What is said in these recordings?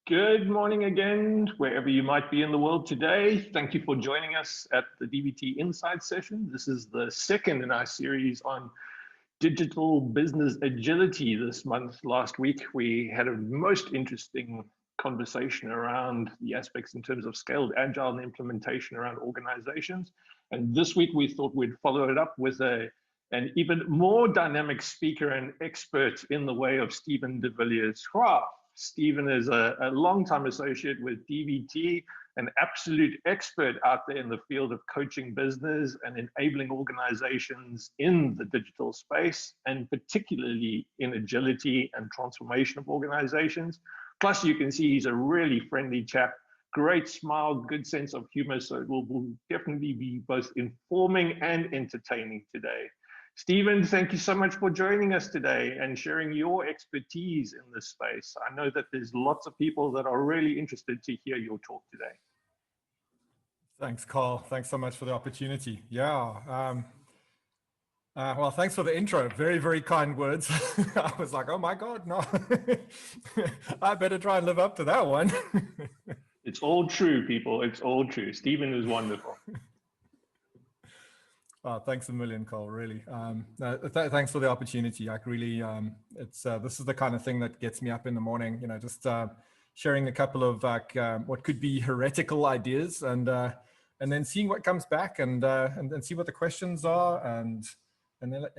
Good morning again, wherever you might be in the world today. Thank you for joining us at the DVT Insights session. This is the second in our series on digital business agility this month. Last week, we had a most interesting conversation around the aspects in terms of scaled agile and implementation around organizations. And this week, we thought we'd follow it up with an even more dynamic speaker and expert in the way of Stephen de Villiers Graaff. Stephen is a longtime associate with DVT, an absolute expert out there in the field of coaching business and enabling organizations in the digital space, and particularly in agility and transformation of organizations. Plus, you can see he's a really friendly chap, great smile, good sense of humor, so it will definitely be both informing and entertaining today. Stephen, thank you so much for joining us today and sharing your expertise in this space. I know that there's lots of people that are really interested to hear your talk today. Thanks, Carl. Thanks so much for the opportunity. Yeah. Well, thanks for the intro. Very, very kind words. I was like, oh my God, no. I better try and live up to that one. It's all true, people. It's all true. Stephen is wonderful. Oh, thanks a million, Cole, really. Thanks for the opportunity. Like really, this is the kind of thing that gets me up in the morning, just sharing a couple of what could be heretical ideas and then seeing what comes back and see what the questions are and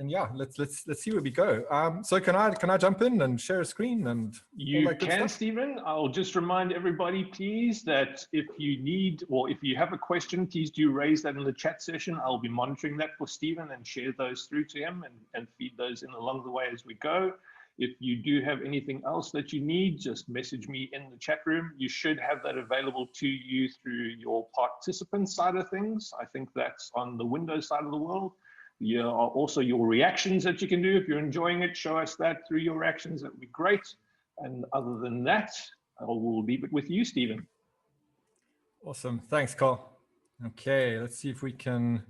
yeah, let's see where we go. So can I jump in and share a screen and you can, Stephen. I'll just remind everybody, please, that if you need or if you have a question, please do raise that in the chat session. I'll be monitoring that for Stephen and share those through to him and feed those in along the way as we go. If you do have anything else that you need, just message me in the chat room. You should have that available to you through your participant side of things. I think that's on the Windows side of the world. There are also your reactions that you can do. If you're enjoying it, show us that through your reactions. That would be great. And other than that, I will leave it with you, Stephen. Awesome. Thanks, Carl. Okay, let's see if we can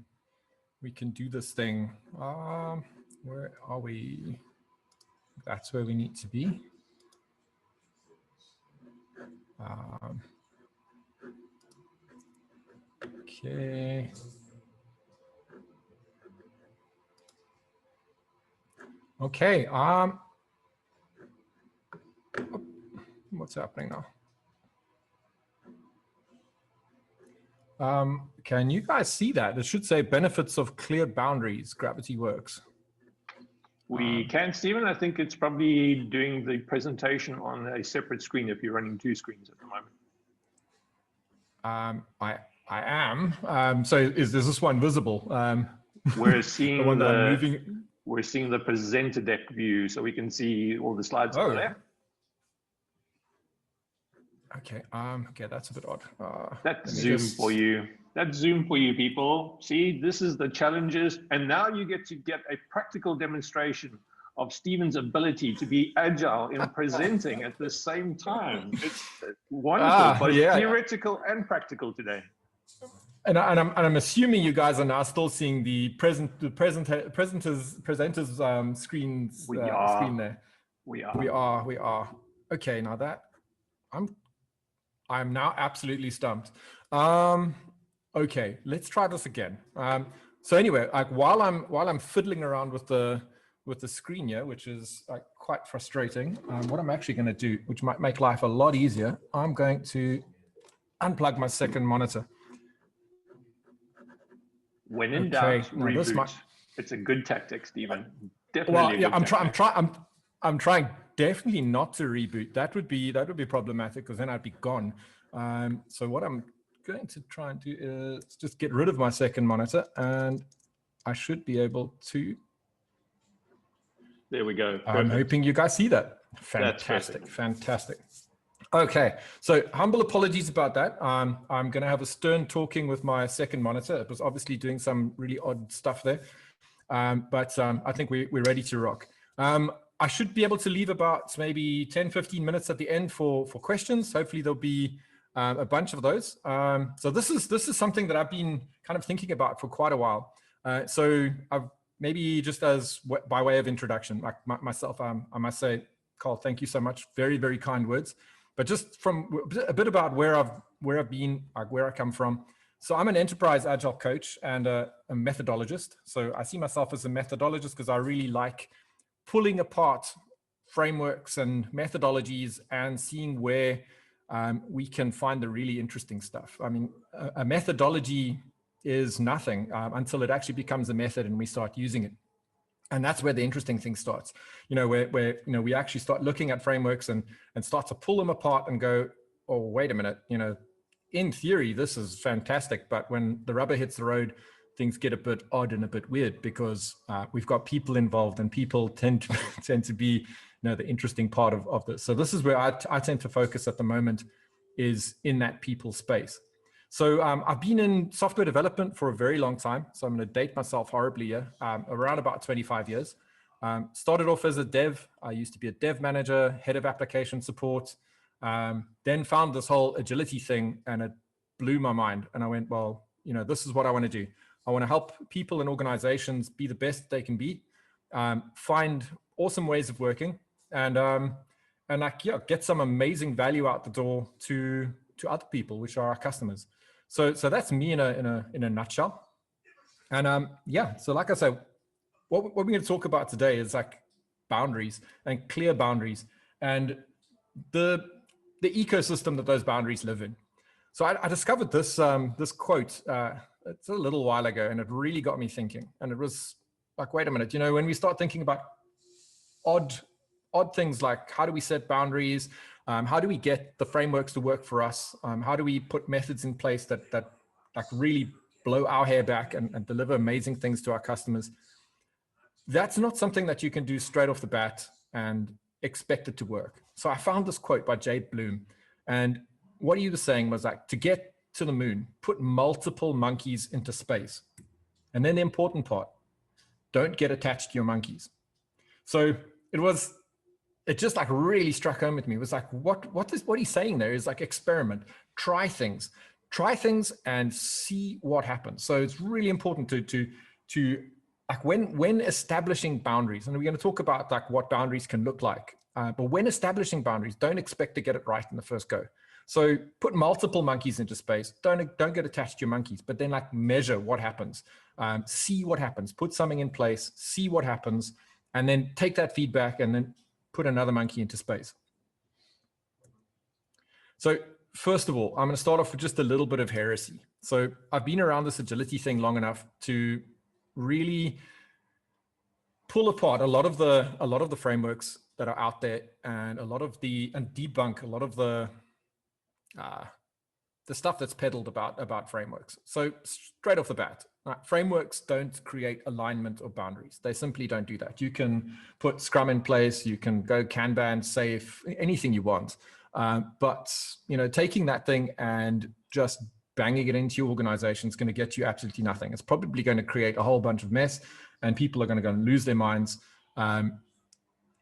do this thing. Where are we? That's where we need to be. Okay. Okay, what's happening now? Can you guys see that? It should say benefits of clear boundaries, Gravity works. We can, Stephen. I think it's probably doing the presentation on a separate screen if you're running two screens at the moment. I am. So is this one visible? We're seeing the one that I'm moving. We're seeing the presenter deck view, so we can see all the slides on there. Okay. Okay, that's a bit odd. That's Zoom for you. That's Zoom for you, people. See, this is the challenges, and now you get to get a practical demonstration of Stephen's ability to be agile in presenting at the same time. It's wonderful, both theoretical and practical today. And I'm assuming you guys are now still seeing the presenters screens. Screen there. We are. Okay, now that I'm now absolutely stumped. Okay, let's try this again. So anyway, like while I'm fiddling around with the screen here, which is like quite frustrating, what I'm actually going to do, which might make life a lot easier, I'm going to unplug my second monitor. When in doubt, reboot. It's a good tactic, Stephen. Definitely. Well, yeah, I'm trying definitely not to reboot. That would be problematic because then I'd be gone. So what I'm going to try and do is just get rid of my second monitor, and I should be able to. There we go. Perfect. I'm hoping you guys see that. Fantastic, fantastic. Okay, so humble apologies about that. I'm going to have a stern talking with my second monitor. It was obviously doing some really odd stuff there, but I think we're ready to rock. I should be able to leave about maybe 10-15 minutes at the end for questions. Hopefully there'll be a bunch of those. So this is something that I've been kind of thinking about for quite a while. So I've maybe just by way of introduction, like myself, I must say, Carl, thank you so much. Very, very kind words. But just from a bit about where I've been, like where I come from. So I'm an enterprise agile coach and a methodologist. So I see myself as a methodologist because I really like pulling apart frameworks and methodologies and seeing where we can find the really interesting stuff. I mean, a methodology is nothing until it actually becomes a method and we start using it. And that's where the interesting thing starts, where we actually start looking at frameworks and start to pull them apart and go, oh, wait a minute, in theory, this is fantastic. But when the rubber hits the road, things get a bit odd and a bit weird because we've got people involved and people tend to be the interesting part of this. So this is where I tend to focus at the moment, is in that people space. So I've been in software development for a very long time. So I'm going to date myself horribly here, around about 25 years. Started off as a dev. I used to be a dev manager, head of application support, then found this whole agility thing and it blew my mind. And I went, well, this is what I want to do. I want to help people and organizations be the best they can be, find awesome ways of working, and get some amazing value out the door to other people, which are our customers. So that's me in a nutshell. And so like I said, what we're going to talk about today is like boundaries and clear boundaries and the ecosystem that those boundaries live in. So I discovered this quote it's a little while ago, and it really got me thinking. And it was like, wait a minute, when we start thinking about odd things like how do we set boundaries, how do we get the frameworks to work for us, how do we put methods in place that like really blow our hair back and deliver amazing things to our customers. That's not something that you can do straight off the bat and expect it to work. So I found this quote by Jade Bloom, and what he was saying was like, to get to the moon, put multiple monkeys into space. And then the important part, don't get attached to your monkeys. So it just like really struck home with me. It was like, what he's saying there is like, experiment, try things and see what happens. So it's really important to like when establishing boundaries, and we're going to talk about like what boundaries can look like. But when establishing boundaries, don't expect to get it right in the first go. So put multiple monkeys into space. Don't get attached to your monkeys, but then like measure what happens, see what happens, put something in place, see what happens, and then take that feedback and then put another monkey into space. So first of all, I'm going to start off with just a little bit of heresy. So I've been around this agility thing long enough to really pull apart a lot of the frameworks that are out there and debunk a lot of the stuff that's peddled about frameworks. So straight off the bat, frameworks don't create alignment or boundaries. They simply don't do that. You can put Scrum in place, you can go Kanban, safe, anything you want. But taking that thing and just banging it into your organization is going to get you absolutely nothing. It's probably going to create a whole bunch of mess, and people are going to go and lose their minds.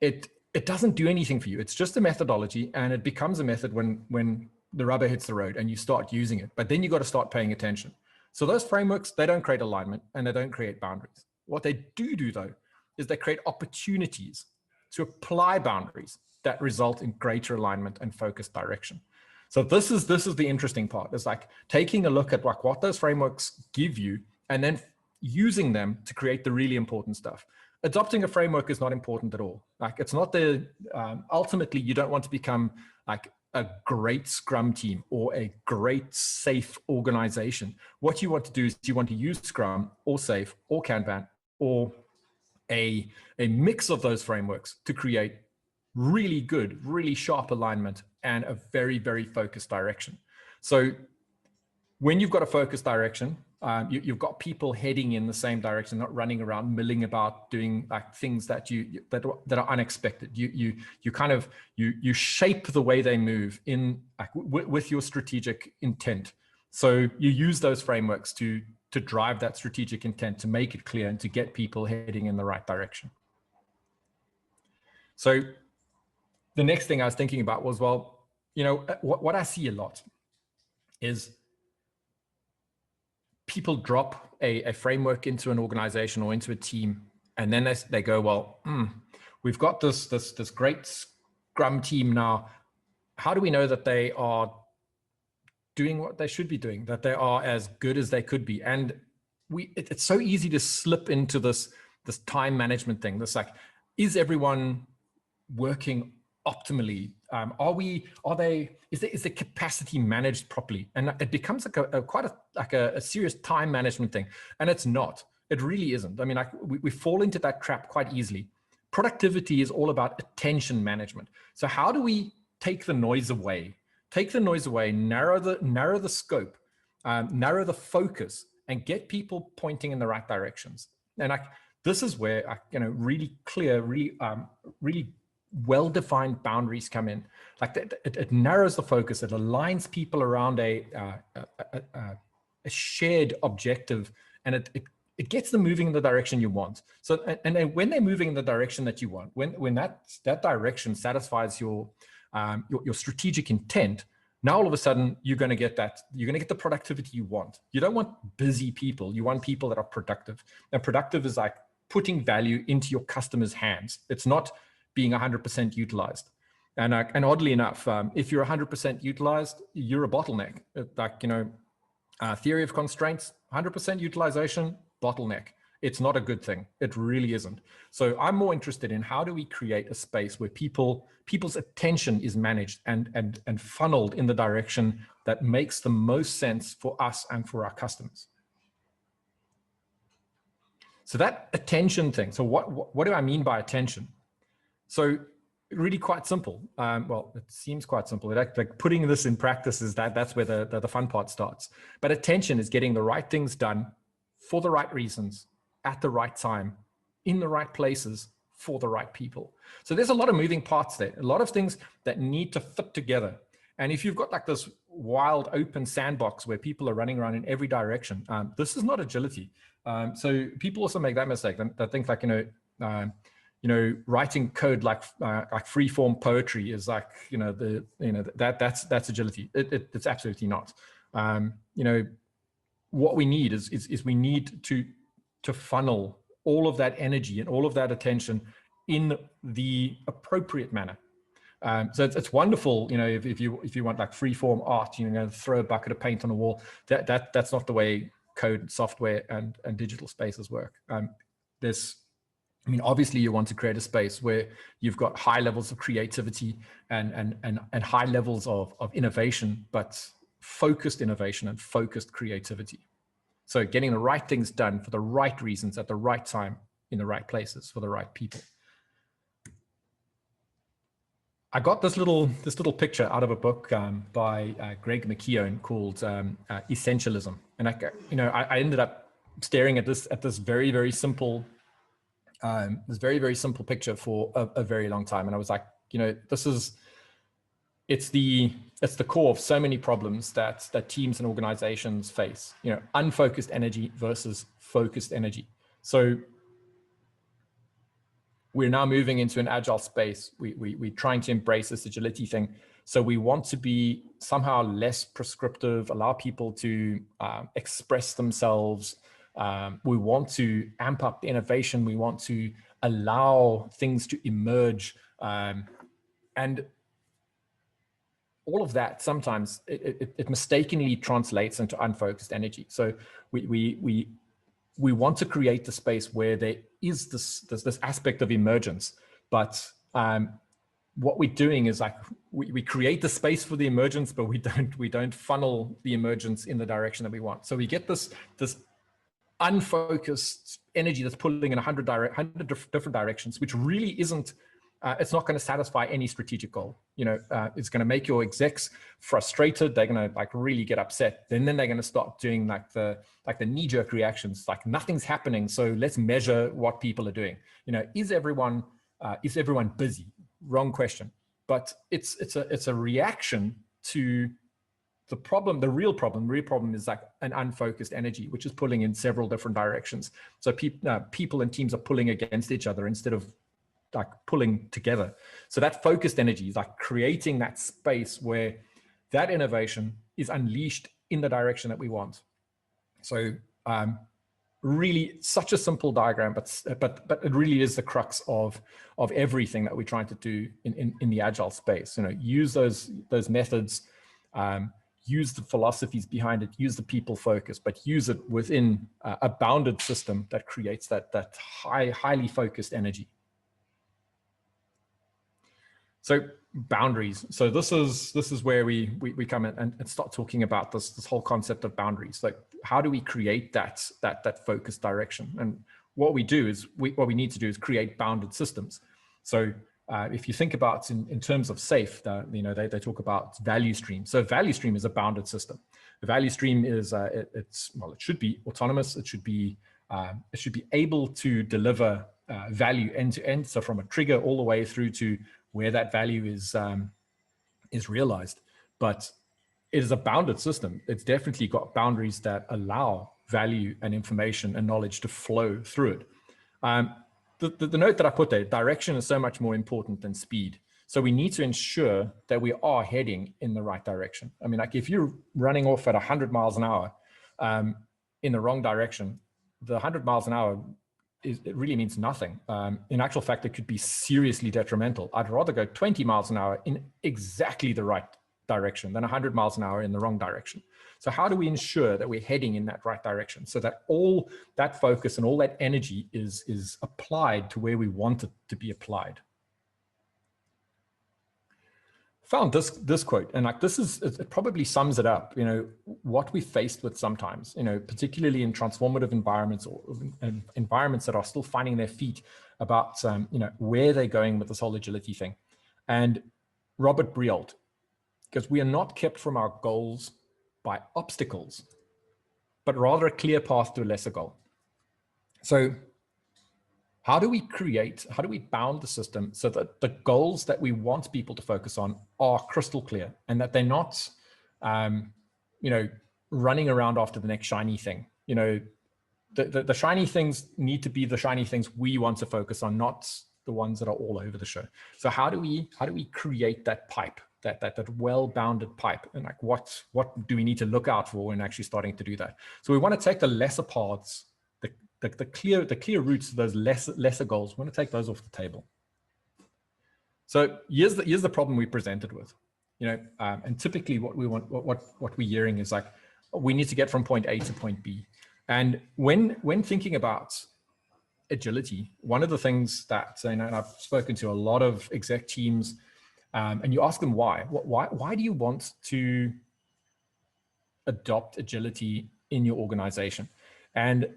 It doesn't do anything for you. It's just a methodology, and it becomes a method when the rubber hits the road and you start using it. But then you got to start paying attention. So those frameworks, they don't create alignment and they don't create boundaries. What they do though, is they create opportunities to apply boundaries that result in greater alignment and focused direction. So this is the interesting part. It's like taking a look at like what those frameworks give you and then using them to create the really important stuff. Adopting a framework is not important at all. Like it's not ultimately you don't want to become like a great Scrum team or a great safe organization. What you want to do is you want to use Scrum or Safe or Kanban or a mix of those frameworks to create really good, really sharp alignment and a very, very focused direction. So when you've got a focused direction, you've got people heading in the same direction, not running around milling about doing like things that are unexpected. You shape the way they move in like with your strategic intent. So you use those frameworks to drive that strategic intent, to make it clear and to get people heading in the right direction. So the next thing I was thinking about was, well, what I see a lot is people drop a framework into an organization or into a team, and then they go, well, we've got this great Scrum team now. how do we know that they are doing what they should be doing, that they are as good as they could be? And it's so easy to slip into this time management thing. This like, is everyone working optimally? Is the capacity managed properly? And it becomes like quite a serious time management thing. And it's not. It really isn't. I mean, like we fall into that trap quite easily. Productivity is all about attention management. So how do we take the noise away? Narrow the scope, narrow the focus, and get people pointing in the right directions. And this is where really clear, really well-defined boundaries come in. Like it narrows the focus, it aligns people around a shared objective, and it gets them moving in the direction you want. So, and then when they're moving in the direction that you want, when that direction satisfies your strategic intent, now all of a sudden you're going to get the productivity you want. You don't want busy people. You want people that are productive. And productive is like putting value into your customers' hands. It's not being 100% utilized. And oddly enough, if you're 100% utilized, you're a bottleneck. Theory of constraints, 100% utilization, bottleneck. It's not a good thing. It really isn't. So I'm more interested in how do we create a space where people's attention is managed and funneled in the direction that makes the most sense for us and for our customers. So that attention thing. So what do I mean by attention? So really quite simple. Well, it seems quite simple. Like putting this in practice is that's where the fun part starts. But attention is getting the right things done for the right reasons, at the right time, in the right places, for the right people. So there's a lot of moving parts there, a lot of things that need to fit together. And if you've got like this wild open sandbox where people are running around in every direction, this is not agility. So people also make that mistake. They think like, writing code like free form poetry is like, that's agility. It's absolutely not. What we need is we need to funnel all of that energy and all of that attention in the appropriate manner. So it's wonderful, if you want like free form art, throw a bucket of paint on a wall. That's not the way code, software, and digital spaces work. Obviously you want to create a space where you've got high levels of creativity and high levels of innovation, but focused innovation and focused creativity. So getting the right things done for the right reasons at the right time in the right places for the right people. I got this little picture out of a book by Greg McKeown called Essentialism, and I ended up staring at this very, very simple very simple picture for a very long time, and I was like, it's the core of so many problems that teams and organizations face. Unfocused energy versus focused energy. So we're now moving into an agile space. We're trying to embrace this agility thing. So we want to be somehow less prescriptive, allow people to express themselves. We want to amp up the innovation. We want to allow things to emerge. And all of that, sometimes it mistakenly translates into unfocused energy. So we want to create the space where there is this aspect of emergence, but what we're doing is like we create the space for the emergence, but we don't funnel the emergence in the direction that we want. So we get this unfocused energy that's pulling in 100 different directions, which really isn't. It's not going to satisfy any strategic goal. It's going to make your execs frustrated. They're going to like really get upset. Then they're going to start doing like the knee-jerk reactions, like nothing's happening. So let's measure what people are doing. Is everyone busy? Wrong question. But it's a reaction to the problem. The real problem is like an unfocused energy, which is pulling in several different directions. So people and teams are pulling against each other instead of like pulling together. So that focused energy is like creating that space where that innovation is unleashed in the direction that we want. So really such a simple diagram, but it really is the crux of everything that we're trying to do in the agile space. Use those methods, use the philosophies behind it, use the people focus, but use it within a bounded system that creates that highly focused energy. So boundaries. So this is where we come in and start talking about this whole concept of boundaries. Like, how do we create that focused direction? And what we do is what we need to do is create bounded systems. So if you think about in terms of SAFe, they talk about value stream. So value stream is a bounded system. The value stream is it should be autonomous. It should be able to deliver value end to end. So from a trigger all the way through to where that value is realized. But it is a bounded system. It's definitely got boundaries that allow value and information and knowledge to flow through it. The note that I put there, direction is so much more important than speed. So we need to ensure that we are heading in the right direction. I mean, like if you're running off at 100 miles an hour in the wrong direction, the 100 miles an hour it really means nothing. In actual fact, it could be seriously detrimental. I'd rather go 20 miles an hour in exactly the right direction than 100 miles an hour in the wrong direction. So how do we ensure that we're heading in that right direction so that all that focus and all that energy is applied to where we want it to be applied? Found this quote, and like it probably sums it up, what we faced with sometimes, particularly in transformative environments or environments that are still finding their feet about, where they're going with this whole agility thing. And Robert Briault, because we are not kept from our goals by obstacles, but rather a clear path to a lesser goal. So how do we bound the system so that the goals that we want people to focus on are crystal clear and that they're not, running around after the next shiny thing? The shiny things need to be the shiny things we want to focus on, not the ones that are all over the show. So how do we create that pipe, that well-bounded pipe? And like, what do we need to look out for when actually starting to do that? So we want to take the lesser parts, the clear routes to those lesser goals. We want to take those off the table. So here's the problem we presented with, and typically what we're hearing is like, we need to get from point A to point B. And when thinking about agility, one of the things that, and I've spoken to a lot of exec teams, and you ask them why do you want to adopt agility in your organization? And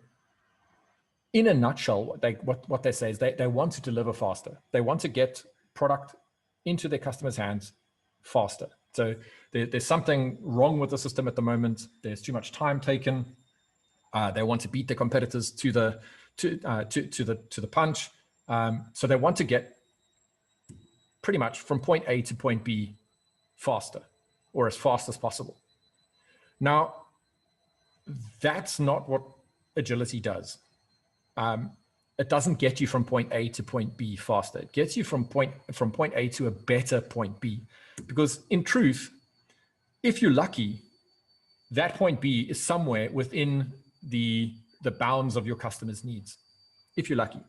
in a nutshell, what they say is they want to deliver faster. They want to get product into their customers' hands faster. So there's something wrong with the system at the moment. There's too much time taken. They want to beat their competitors to the punch. So they want to get pretty much from point A to point B faster, or as fast as possible. Now, that's not what agility does. It doesn't get you from point A to point B faster. It gets you from point A to a better point B. Because in truth, if you're lucky, that point B is somewhere within the bounds of your customer's needs, if you're lucky.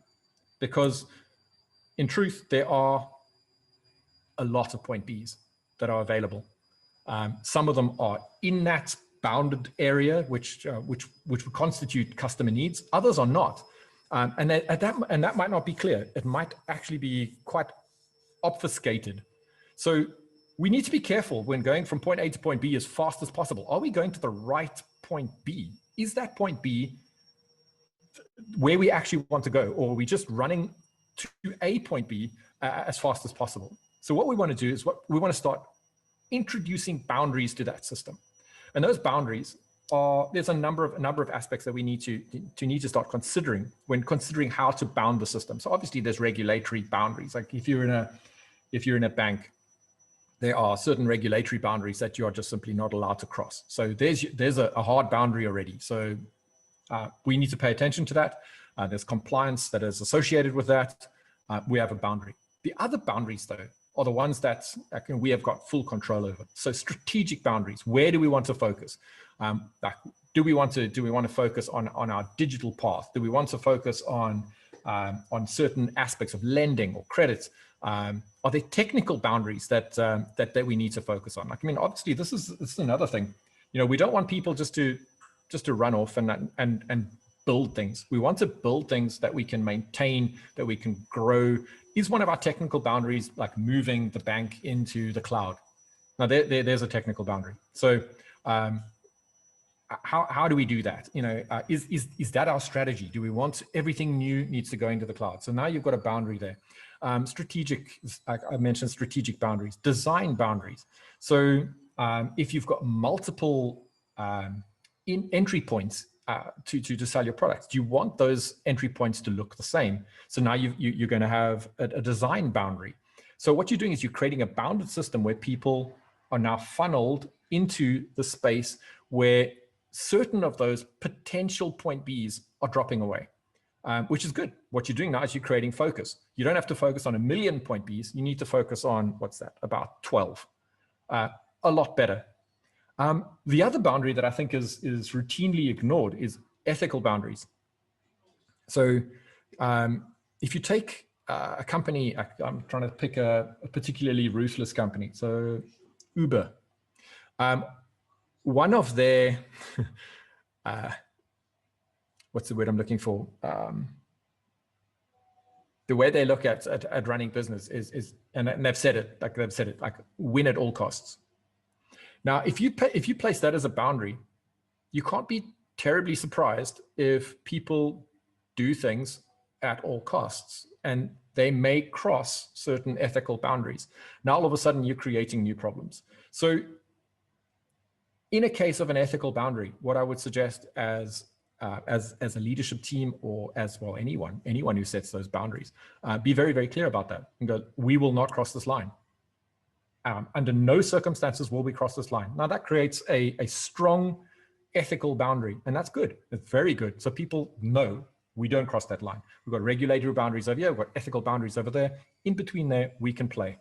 Because in truth, there are a lot of point Bs that are available. Some of them are in that bounded area, which would constitute customer needs. Others are not. And that might not be clear. It might actually be quite obfuscated. So we need to be careful when going from point A to point B as fast as possible. Are we going to the right point B? Is that point B where we actually want to go? Or are we just running to a point B as fast as possible? So what we want to do is we want to start introducing boundaries to that system. And those boundaries there's a number of aspects that we need to start considering when considering how to bound the system. So obviously there's regulatory boundaries. Like if you're in a bank, there are certain regulatory boundaries that you are just simply not allowed to cross. So there's a hard boundary already. So we need to pay attention to that. There's compliance that is associated with that. We have a boundary. The other boundaries, though, are the ones that we have got full control over. So strategic boundaries. Where do we want to focus? Do we want to focus on our digital path? Do we want to focus on certain aspects of lending or credit? Are there technical boundaries that we need to focus on? Like, I mean, obviously, this is another thing. You know, we don't want people just to run off and build things. We want to build things that we can maintain, that we can grow. Is one of our technical boundaries like moving the bank into the cloud? Now, there's a technical boundary. So, how do we do that? You know, is that our strategy? Do we want everything new needs to go into the cloud? So now you've got a boundary there. Strategic, I mentioned strategic boundaries, design boundaries. So if you've got multiple entry points to sell your products, do you want those entry points to look the same? So now you're going to have a design boundary. So what you're doing is you're creating a bounded system where people are now funneled into the space where certain of those potential point Bs are dropping away, which is good. What you're doing now is you're creating focus. You don't have to focus on 1 million point Bs. You need to focus on, what's that, about 12. A lot better. The other boundary that I think is routinely ignored is ethical boundaries. So if you take a company, I'm trying to pick a particularly ruthless company. So Uber. One of their, what's the word I'm looking for? The way they look at running business is and they've said it like win at all costs. Now, if you place that as a boundary, you can't be terribly surprised if people do things at all costs, and they may cross certain ethical boundaries. Now, all of a sudden, you're creating new problems. So in a case of an ethical boundary, what I would suggest as a leadership team, or as well anyone who sets those boundaries, be very, very clear about that and go, we will not cross this line. Under no circumstances will we cross this line. Now that creates a strong ethical boundary, and that's good. It's very good. So people know we don't cross that line. We've got regulatory boundaries over here. We've got ethical boundaries over there. In between there, we can play.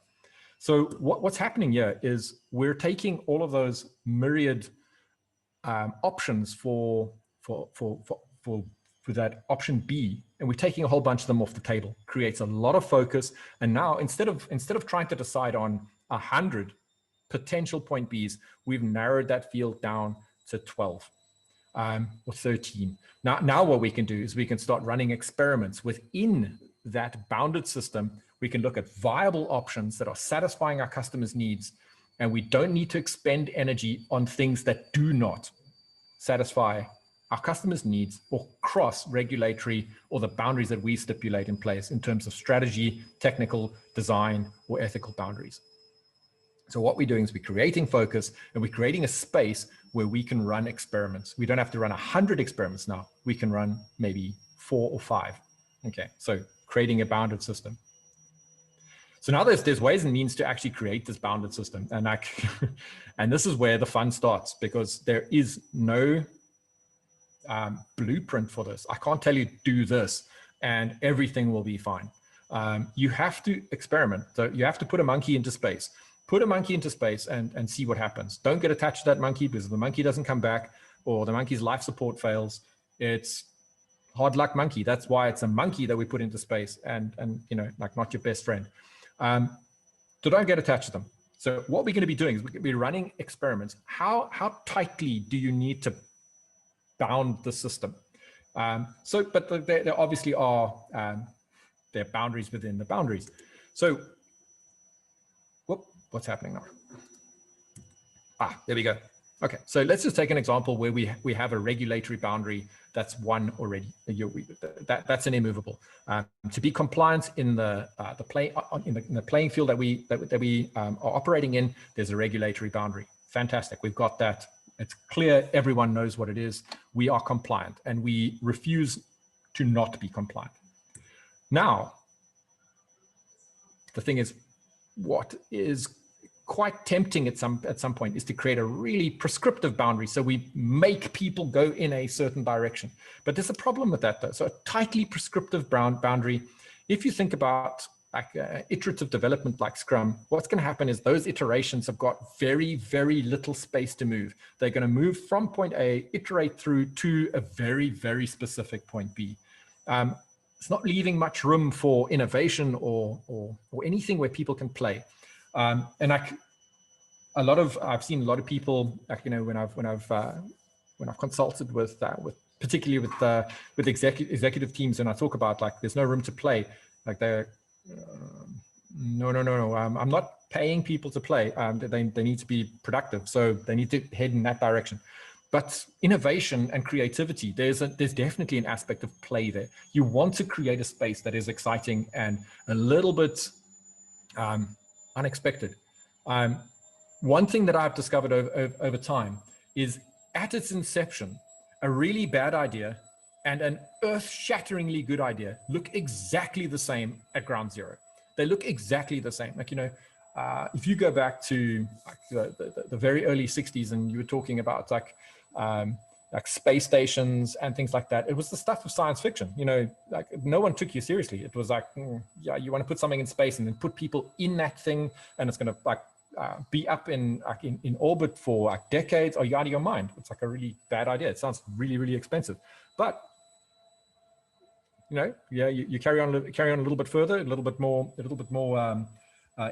So what's happening here is we're taking all of those myriad options for that option B, and we're taking a whole bunch of them off the table. Creates a lot of focus. And now instead of trying to decide on 100 potential point Bs, we've narrowed that field down to 12 or 13. Now what we can do is we can start running experiments within that bounded system. We can look at viable options that are satisfying our customers' needs, and we don't need to expend energy on things that do not satisfy our customers' needs or cross regulatory or the boundaries that we stipulate in place in terms of strategy, technical, design, or ethical boundaries. So what we're doing is we're creating focus, and we're creating a space where we can run experiments. We don't have to run 100 experiments now. We can run maybe 4 or 5. Okay, so creating a bounded system. So now there's ways and means to actually create this bounded system. And this is where the fun starts, because there is no blueprint for this. I can't tell you do this and everything will be fine. You have to experiment. So you have to put a monkey into space. Put a monkey into space and see what happens. Don't get attached to that monkey, because if the monkey doesn't come back or the monkey's life support fails, it's hard luck monkey. That's why it's a monkey that we put into space, and you know, like, not your best friend. So don't get attached to them. So what we're going to be doing is we're going to be running experiments. How tightly do you need to bound the system? But there obviously are there are boundaries within the boundaries. So what's happening now? There we go. Okay, so let's just take an example where we have a regulatory boundary that's one already. That's an immovable. To be compliant in the playing field that we are operating in, there's a regulatory boundary. Fantastic, we've got that. It's clear, everyone knows what it is. We are compliant, and we refuse to not be compliant. Now, the thing is, what is quite tempting at some point is to create a really prescriptive boundary. So we make people go in a certain direction. But there's a problem with that, though. So a tightly prescriptive boundary, if you think about iterative development like Scrum, what's going to happen is those iterations have got very, very little space to move. They're going to move from point A, iterate through to a very, very specific point B. It's not leaving much room for innovation or anything where people can play. And I've seen a lot of people, when I've consulted with particularly with executive teams, and I talk about like there's no room to play, like they're no, I'm not paying people to play. They need to be productive, so they need to head in that direction. But innovation and creativity, there's definitely an aspect of play there. You want to create a space that is exciting and a little bit unexpected. One thing that I've discovered over time is at its inception, a really bad idea and an earth-shatteringly good idea look exactly the same at ground zero. They look exactly the same. Like, if you go back to like the very early 60s and you were talking about like space stations and things like that, it was the stuff of science fiction. Like no one took you seriously. It was like, yeah, you want to put something in space and then put people in that thing, and it's going to like be up in orbit for like decades, or you're out of your mind. It's like a really bad idea. It sounds really, really expensive, but you carry on a little bit further, a little bit more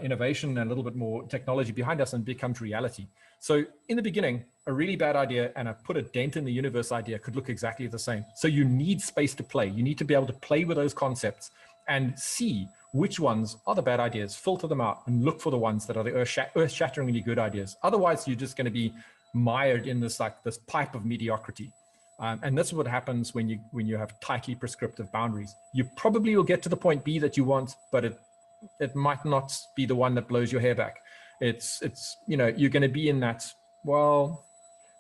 innovation and a little bit more technology behind us, and it becomes reality. So in the beginning, a really bad idea and a put a dent in the universe idea could look exactly the same. So you need space to play. You need to be able to play with those concepts and see which ones are the bad ideas, filter them out, and look for the ones that are the earth-shatteringly good ideas. Otherwise, you're just going to be mired in this pipe of mediocrity. And this is what happens when you have tightly prescriptive boundaries. You probably will get to the point B that you want, but it might not be the one that blows your hair back. It's you're going to be in that, well,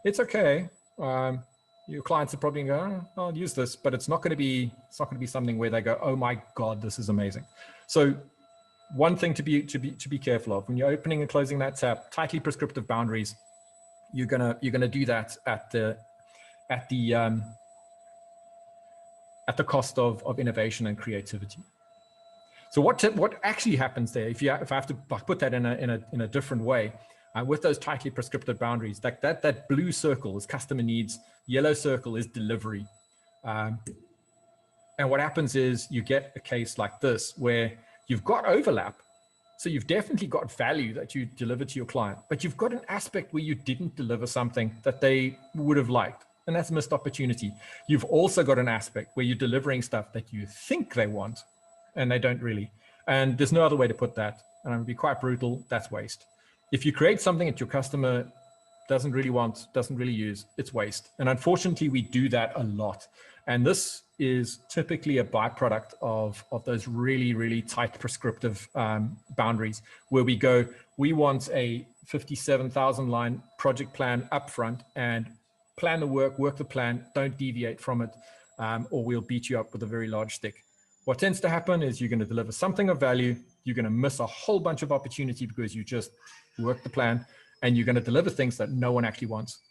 it's okay. Your clients are probably going, oh, I'll use this, but it's not going to be something where they go, oh my God, this is amazing. So one thing to be careful of when you're opening and closing that tab, tightly prescriptive boundaries, you're gonna do that at the cost of innovation and creativity. So what actually happens there, if I have to put that in a different way, with those tightly prescriptive boundaries, that blue circle is customer needs, yellow circle is delivery. And what happens is you get a case like this where you've got overlap. So you've definitely got value that you deliver to your client, but you've got an aspect where you didn't deliver something that they would have liked. And that's a missed opportunity. You've also got an aspect where you're delivering stuff that you think they want and they don't really. And there's no other way to put that. And I'm going to be quite brutal. That's waste. If you create something that your customer doesn't really want, doesn't really use, it's waste. And unfortunately, we do that a lot. And this is typically a byproduct of those really, really tight prescriptive boundaries where we want a 57,000 line project plan upfront and plan the work the plan, don't deviate from it, or we'll beat you up with a very large stick. What tends to happen is you're going to deliver something of value, you're going to miss a whole bunch of opportunity because you just work the plan, and you're going to deliver things that no one actually wants.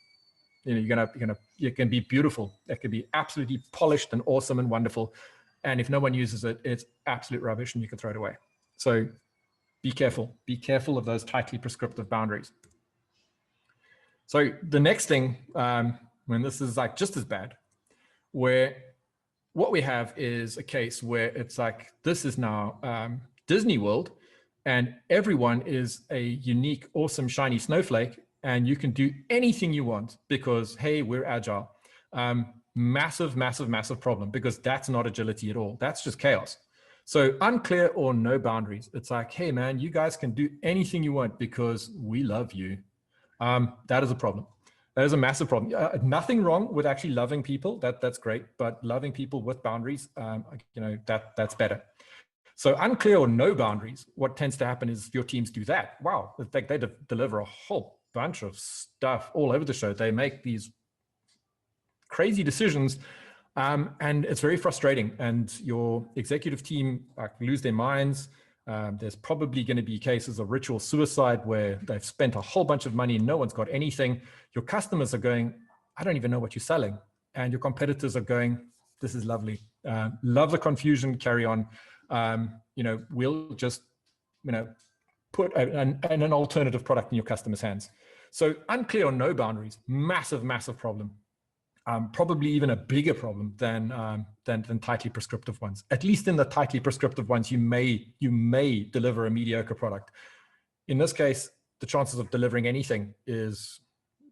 It can be beautiful. It can be absolutely polished and awesome and wonderful. And if no one uses it, it's absolute rubbish and you can throw it away. So be careful. Be careful of those tightly prescriptive boundaries. So the next thing, when this is like just as bad, where what we have is a case where it's like, this is now Disney World and everyone is a unique, awesome, shiny snowflake. And you can do anything you want because, hey, we're agile. Massive, massive, massive problem because that's not agility at all. That's just chaos. So unclear or no boundaries. It's like, hey, man, you guys can do anything you want because we love you. That is a problem. That is a massive problem. Nothing wrong with actually loving people. That's great. But loving people with boundaries, that's better. So unclear or no boundaries, what tends to happen is your teams do that. Wow, they deliver a whole bunch of stuff all over the show. They make these crazy decisions and it's very frustrating, and your executive team lose their minds. There's probably going to be cases of ritual suicide where they've spent a whole bunch of money and no one's got anything. Your customers are going, I don't even know what you're selling. And your competitors are going, this is lovely. Love the confusion, carry on. we'll just, put an alternative product in your customer's hands. So unclear or no boundaries, massive, massive problem. Probably even a bigger problem than tightly prescriptive ones. At least in the tightly prescriptive ones, you may deliver a mediocre product. In this case, the chances of delivering anything is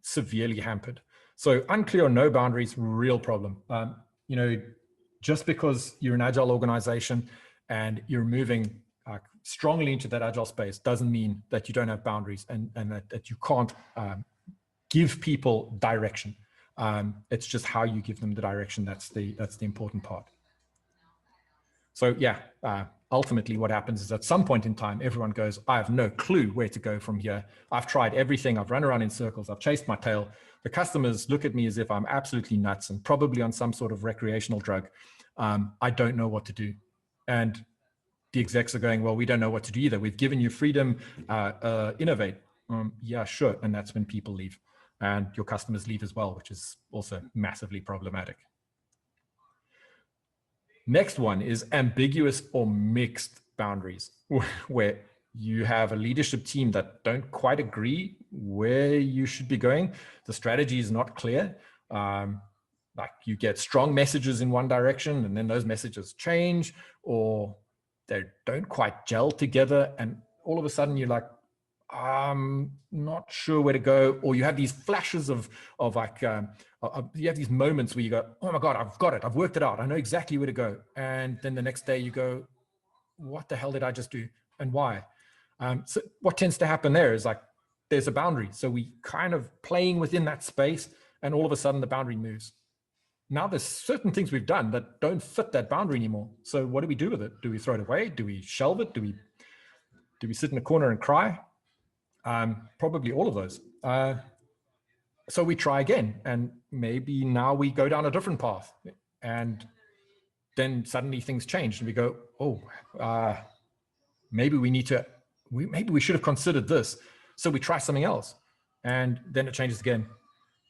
severely hampered. So unclear or no boundaries, real problem. Just because you're an agile organization and you're moving strongly into that agile space doesn't mean that you don't have boundaries and that you can't give people direction. It's just how you give them the direction that's the important part. So yeah, ultimately what happens is at some point in time, everyone goes, I have no clue where to go from here. I've tried everything. I've run around in circles. I've chased my tail. The customers look at me as if I'm absolutely nuts and probably on some sort of recreational drug. I don't know what to do. And the execs are going, well, we don't know what to do either. We've given you freedom, innovate. Yeah, sure. And that's when people leave. And your customers leave as well, which is also massively problematic. Next one is ambiguous or mixed boundaries, where you have a leadership team that don't quite agree where you should be going. The strategy is not clear. Like you get strong messages in one direction and then those messages change, or they don't quite gel together. And all of a sudden you're like, I'm not sure where to go. Or you have these flashes of like, you have these moments where you go, oh my God, I've got it. I've worked it out. I know exactly where to go. And then the next day you go, what the hell did I just do? And why? So what tends to happen there is like, there's a boundary. So we kind of playing within that space and all of a sudden the boundary moves. Now there's certain things we've done that don't fit that boundary anymore. So what do we do with it? Do we throw it away? Do we shelve it? Do we sit in a corner and cry? Probably all of those. So we try again, and maybe now we go down a different path, and then suddenly things change, and we go, oh, maybe we should have considered this. So we try something else, and then it changes again,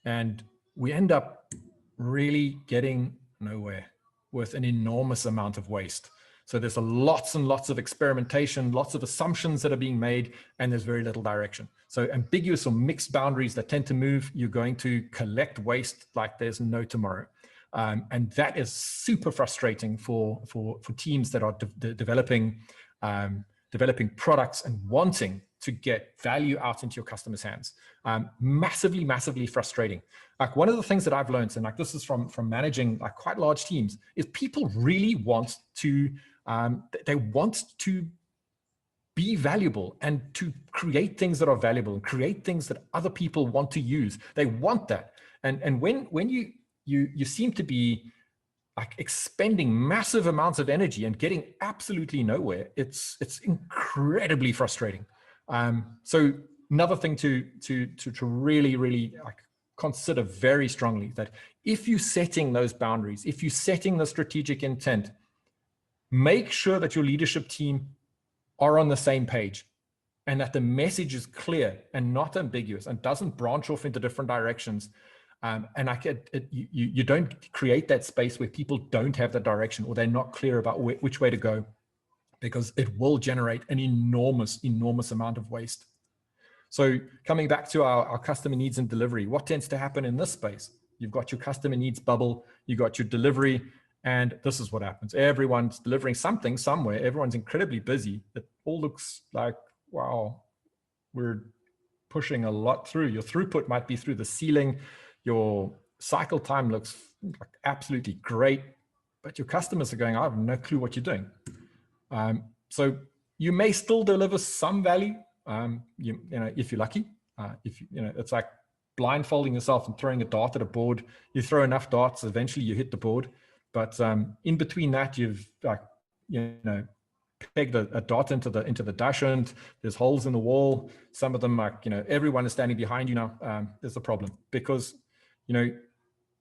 and we end up really getting nowhere with an enormous amount of waste. So there's lots and lots of experimentation, lots of assumptions that are being made, and there's very little direction. So ambiguous or mixed boundaries that tend to move, you're going to collect waste like there's no tomorrow. And that is super frustrating for teams that are developing products and wanting to get value out into your customers' hands. Massively, massively frustrating. Like one of the things that I've learned, and like this is from managing like quite large teams, is people really want to, they want to be valuable and to create things that are valuable and create things that other people want to use. They want that. And when you seem to be like expending massive amounts of energy and getting absolutely nowhere, it's incredibly frustrating. So another thing to really, really like consider very strongly, that if you're setting those boundaries, if you're setting the strategic intent, make sure that your leadership team are on the same page and that the message is clear and not ambiguous and doesn't branch off into different directions. And you don't create that space where people don't have the direction or they're not clear about which way to go, because it will generate an enormous, enormous amount of waste. So coming back to our customer needs and delivery, what tends to happen in this space? You've got your customer needs bubble, you've got your delivery, and this is what happens. Everyone's delivering something somewhere. Everyone's incredibly busy. It all looks like, wow, we're pushing a lot through. Your throughput might be through the ceiling. Your cycle time looks like absolutely great, but your customers are going, I have no clue what you're doing. So you may still deliver some value, if you're lucky. It's like blindfolding yourself and throwing a dart at a board. You throw enough darts, eventually you hit the board. But in between that, you've pegged a dart into the dashboard. There's holes in the wall. Some of them are, everyone is standing behind you now. There's a problem because,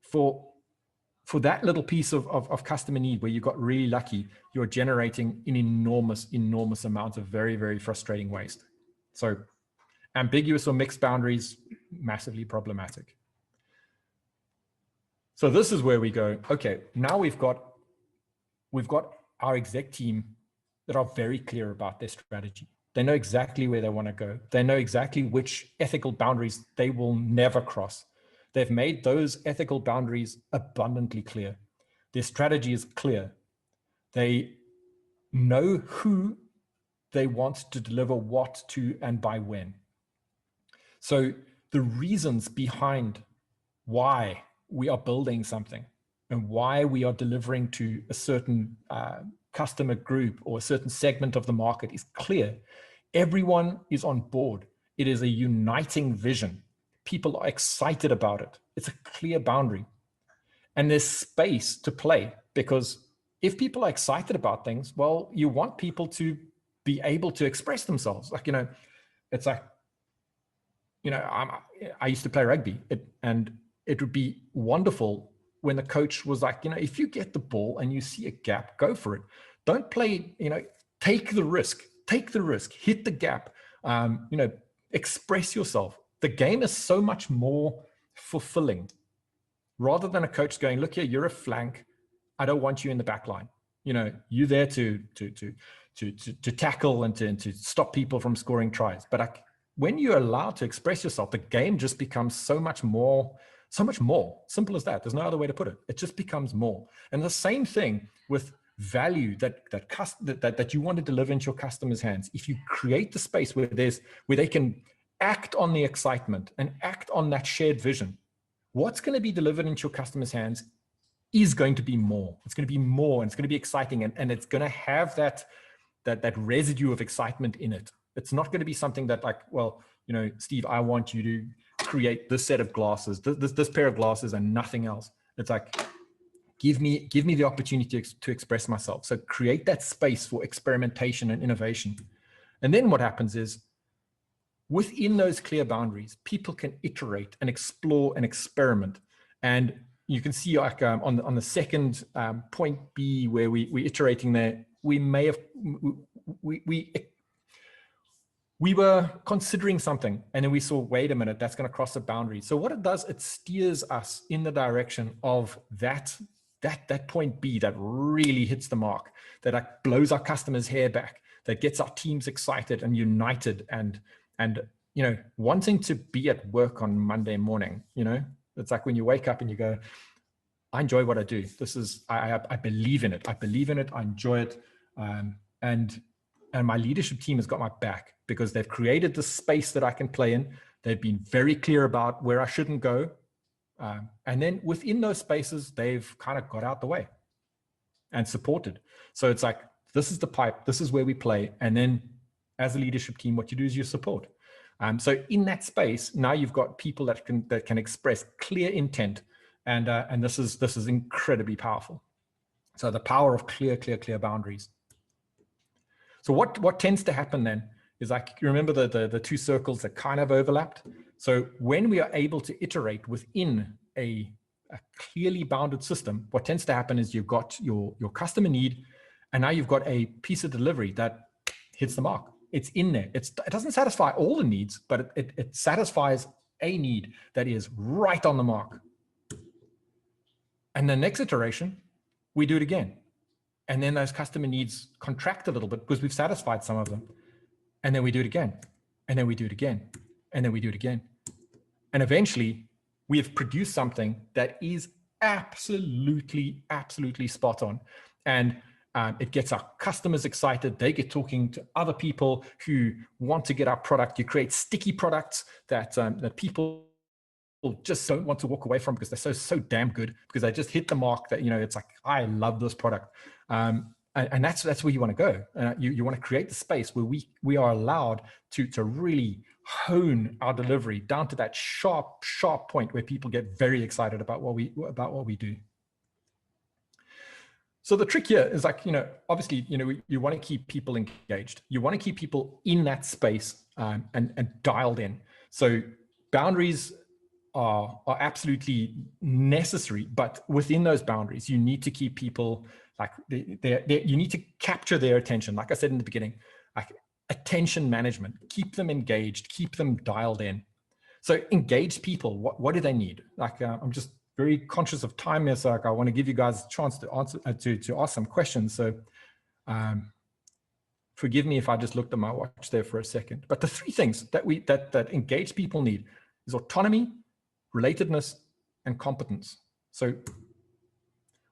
for that little piece of customer need where you got really lucky, you're generating an enormous, enormous amount of very, very frustrating waste. So ambiguous or mixed boundaries, massively problematic. So this is where we go, okay, now we've got our exec team that are very clear about their strategy. They know exactly where they want to go. They know exactly which ethical boundaries they will never cross. They've made those ethical boundaries abundantly clear. Their strategy is clear. They know who they want to deliver what to and by when. So the reasons behind why we are building something and why we are delivering to a certain customer group or a certain segment of the market is clear. Everyone is on board. It is a uniting vision. People are excited about it. It's a clear boundary. And there's space to play, because if people are excited about things, well, you want people to be able to express themselves. Like, it's like, I used to play rugby, and it would be wonderful when the coach was like, if you get the ball and you see a gap, go for it. Don't play, take the risk, hit the gap, express yourself. The game is so much more fulfilling, rather than a coach going, look here, you're a flank. I don't want you in the back line. You're there to tackle and to stop people from scoring tries. But when you're allowed to express yourself, the game just becomes so much more. Simple as that. There's no other way to put it. It just becomes more. And the same thing with value that you want to deliver into your customers' hands. If you create the space where they can act on the excitement and act on that shared vision, what's going to be delivered into your customers' hands is going to be more. It's going to be more, and it's going to be exciting, and it's going to have that residue of excitement in it. It's not going to be something that, like, well, Steve, I want you to create this set of glasses, this pair of glasses, and nothing else. It's like, give me the opportunity to express myself. So create that space for experimentation and innovation. And then what happens is, within those clear boundaries, people can iterate and explore and experiment. And you can see, like, on the second point B, where we're iterating there, we were considering something, and then we saw, wait a minute, that's going to cross a boundary. So what it does, it steers us in the direction of that point B that really hits the mark, that, like, blows our customers' hair back, that gets our teams excited and united, and wanting to be at work on Monday morning. It's like when you wake up and you go, I enjoy what I do. I believe in it. I enjoy it. And my leadership team has got my back, because they've created the space that I can play in. They've been very clear about where I shouldn't go. And then within those spaces, they've kind of got out the way and supported. So it's like, this is the pipe, this is where we play. And then as a leadership team, what you do is you support. So in that space, now you've got people that can express clear intent. And this is incredibly powerful. So the power of clear boundaries. So what tends to happen then is, like, you remember the two circles that kind of overlapped. So when we are able to iterate within a clearly bounded system, what tends to happen is you've got your customer need, and now you've got a piece of delivery that hits the mark. It's in there. It doesn't satisfy all the needs, but it satisfies a need that is right on the mark. And the next iteration, we do it again. And then those customer needs contract a little bit because we've satisfied some of them. And then we do it again. And then we do it again. And then we do it again. And eventually we have produced something that is absolutely spot on. And it gets our customers excited. They get talking to other people who want to get our product. You create sticky products that people just don't want to walk away from, because they're so damn good, because they just hit the mark that, it's like, I love this product. And that's where you want to go. You want to create the space where we are allowed to really hone our delivery down to that sharp point where people get very excited about what we do. So the trick here is, like, obviously, you want to keep people engaged. You want to keep people in that space and dialed in. So boundaries are absolutely necessary, but within those boundaries, you need to keep people, like, you need to capture their attention. Like I said in the beginning, like, attention management, keep them engaged, keep them dialed in. So engaged people, what do they need? Like, I'm just very conscious of time here, so I want to give you guys a chance to answer to ask some questions. So Forgive me if I just looked at my watch there for a second. But the three things that engaged people need is autonomy, relatedness, and competence. So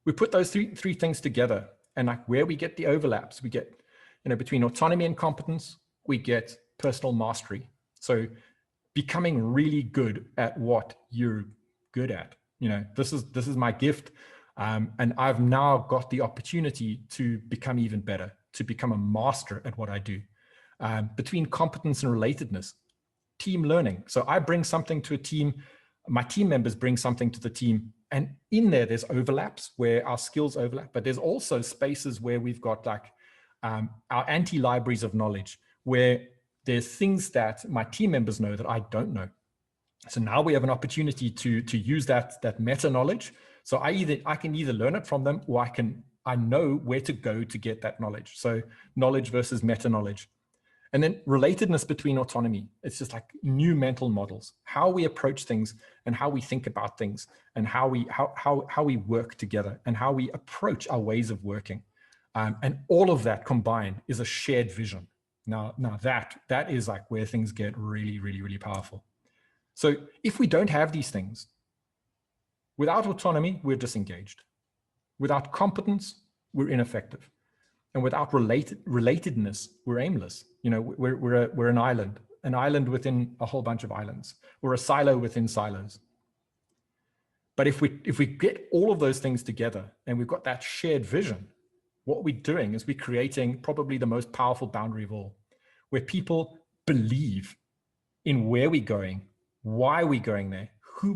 we put those three things together, and like where we get the overlaps, we get, between autonomy and competence, we get personal mastery. So becoming really good at what you're good at. This is my gift. And I've now got the opportunity to become even better, to become a master at what I do. Between competence and relatedness, team learning. So I bring something to a team, my team members bring something to the team, and in there's overlaps where our skills overlap, but there's also spaces where we've got like our anti-libraries of knowledge, where there's things that my team members know that I don't know. So now we have an opportunity to use that meta knowledge. So I can either learn it from them, or I know where to go to get that knowledge. So knowledge versus meta knowledge. And then relatedness between autonomy. It's just like new mental models, how we approach things and how we think about things, and how we work together and how we approach our ways of working. And all of that combined is a shared vision. Now that is like where things get really, really, really powerful. So if we don't have these things, without autonomy, we're disengaged. Without competence, we're ineffective. And without relatedness, we're aimless. We're an island within a whole bunch of islands. We're a silo within silos. But if we get all of those things together and we've got that shared vision, what we're doing is we're creating probably the most powerful boundary of all, where people believe in where we're going, why we're going there, who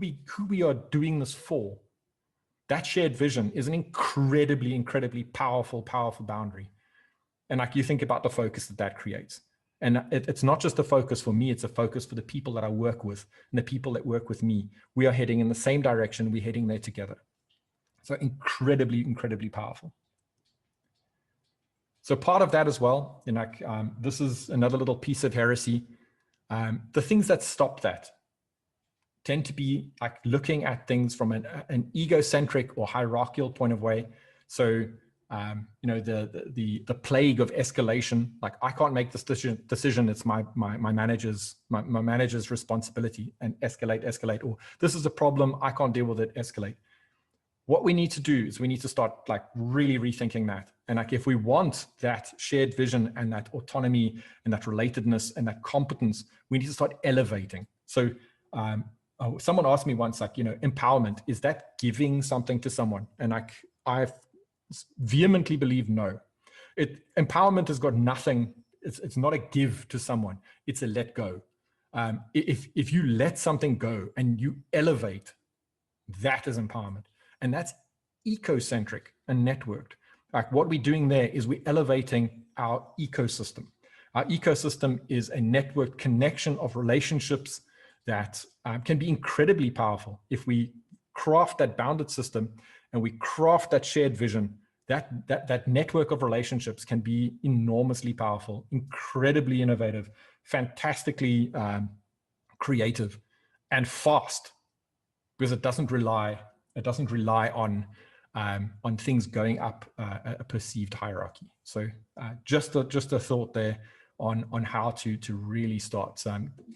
we are doing this for. That shared vision is an incredibly, incredibly powerful boundary. And like you think about the focus that creates. And it's not just a focus for me, it's a focus for the people that I work with and the people that work with me. We are heading in the same direction. We're heading there together. So incredibly, incredibly powerful. So part of that as well, this is another little piece of heresy. The things that stop that tend to be like looking at things from an egocentric or hierarchical point of way. So, the plague of escalation, like I can't make this decision. It's my manager's responsibility, and escalate, or this is a problem, I can't deal with it, escalate. What we need to do is we need to start like really rethinking that. And like, if we want that shared vision and that autonomy and that relatedness and that competence, we need to start elevating. So, someone asked me once, like, empowerment, is that giving something to someone? And like, I vehemently believe no. Empowerment has got nothing. It's not a give to someone. It's a let go. If you let something go and you elevate, that is empowerment. And that's ecocentric and networked. Like, what we're doing there is we're elevating our ecosystem. Our ecosystem is a networked connection of relationships that can be incredibly powerful. If we craft that bounded system and we craft that shared vision, that network of relationships can be enormously powerful, incredibly innovative, fantastically creative, and fast, because it doesn't rely on things going up a perceived hierarchy. So just a thought there on how to really start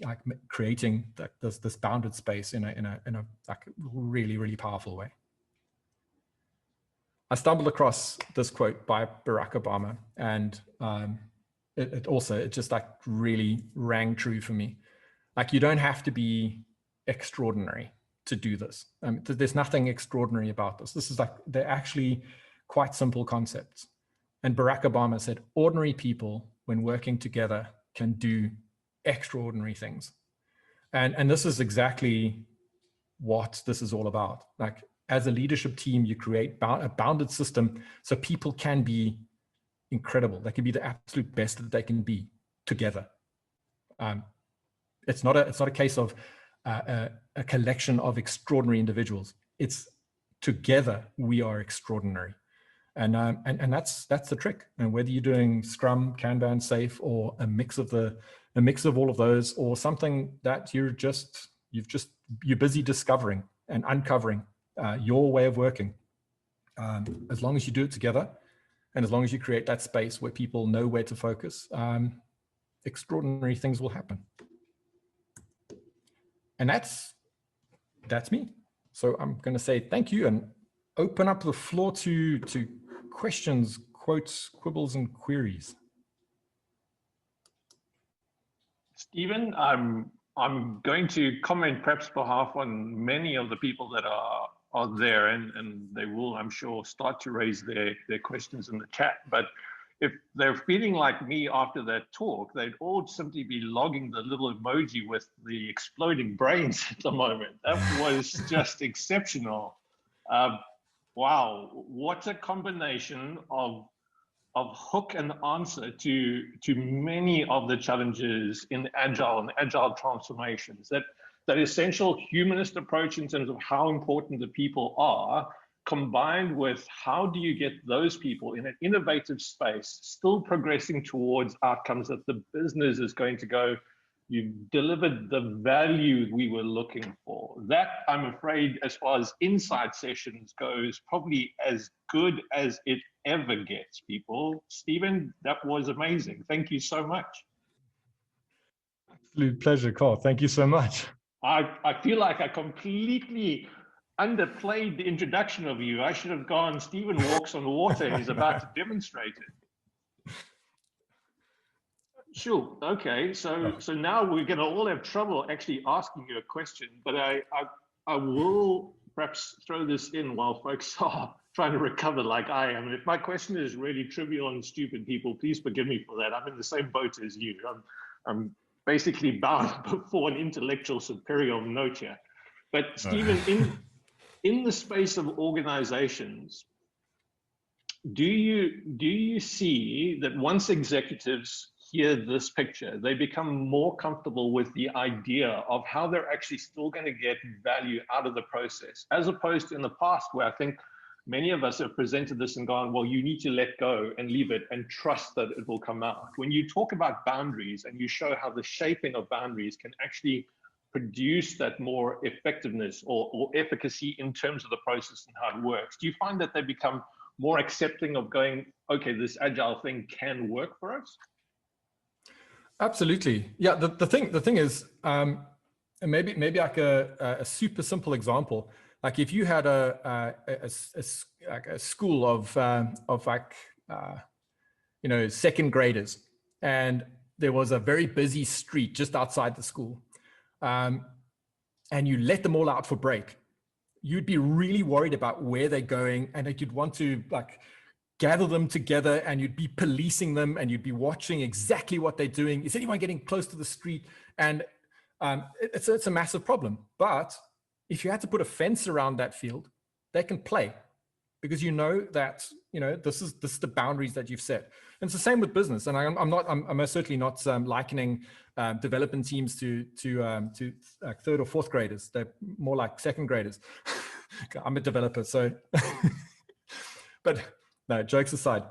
like creating this bounded space in a like really, really powerful way. I stumbled across this quote by Barack Obama, and it just like really rang true for me. Like, you don't have to be extraordinary to do this. There's nothing extraordinary about this. This is like, they're actually quite simple concepts. And Barack Obama said, ordinary people, when working together, can do extraordinary things. And this is exactly what this is all about. Like, as a leadership team, you create a bounded system so people can be incredible. They can be the absolute best that they can be together. It's not a case of a collection of extraordinary individuals. It's together we are extraordinary, and that's the trick. And whether you're doing Scrum, Kanban, Safe, or a mix of all of those, or something that you're busy discovering and uncovering your way of working, as long as you do it together, And as long as you create that space where people know where to focus, extraordinary things will happen. And that's me. So I'm going to say thank you and open up the floor to questions, quotes, quibbles, and queries. Stephen, I'm going to comment perhaps behalf on many of the people that are there, and they will, I'm sure, start to raise their questions in the chat. But if they're feeling like me after that talk, they'd all simply be logging the little emoji with the exploding brains at the moment. That was just exceptional. Wow, what a combination of hook and answer to many of the challenges in agile and agile transformations. That essential humanist approach in terms of how important the people are, combined with how do you get those people in an innovative space still progressing towards outcomes that the business is going to go, you've delivered the value we were looking for. That, I'm afraid, as far as insight sessions goes, probably as good as it ever gets, people. Stephen, that was amazing. Thank you so much. Absolute pleasure, Carl. Thank you so much. I feel like I completely underplayed the introduction of you. I should have gone, Stephen walks on water and he's about to demonstrate it. Sure. Okay. So now we're going to all have trouble actually asking you a question, but I will perhaps throw this in while folks are trying to recover like I am. And if my question is really trivial and stupid, people, please forgive me for that. I'm in the same boat as you. I'm basically bound before an intellectual superior note here. But Stephen, in the space of organizations, do you see that once executives hear this picture, they become more comfortable with the idea of how they're actually still going to get value out of the process, as opposed to in the past where I think many of us have presented this and gone, well, you need to let go and leave it and trust that it will come out. When you talk about boundaries and you show how the shaping of boundaries can actually produce that more effectiveness or efficacy in terms of the process and how it works, do you find that they become more accepting of going, okay, this agile thing can work for us? Absolutely. Yeah. The thing is, maybe like a super simple example. Like if you had a school of like second graders, and there was a very busy street just outside the school, and you let them all out for break, you'd be really worried about where they're going, and that you'd want to like gather them together, and you'd be policing them, and you'd be watching exactly what they're doing. Is anyone getting close to the street? And it's a massive problem. But if you had to put a fence around that field, they can play, because you know that this is the boundaries that you've set. And it's the same with business. And I'm most certainly not likening development teams to third or fourth graders. They're more like second graders. I'm a developer, so. But no, jokes aside,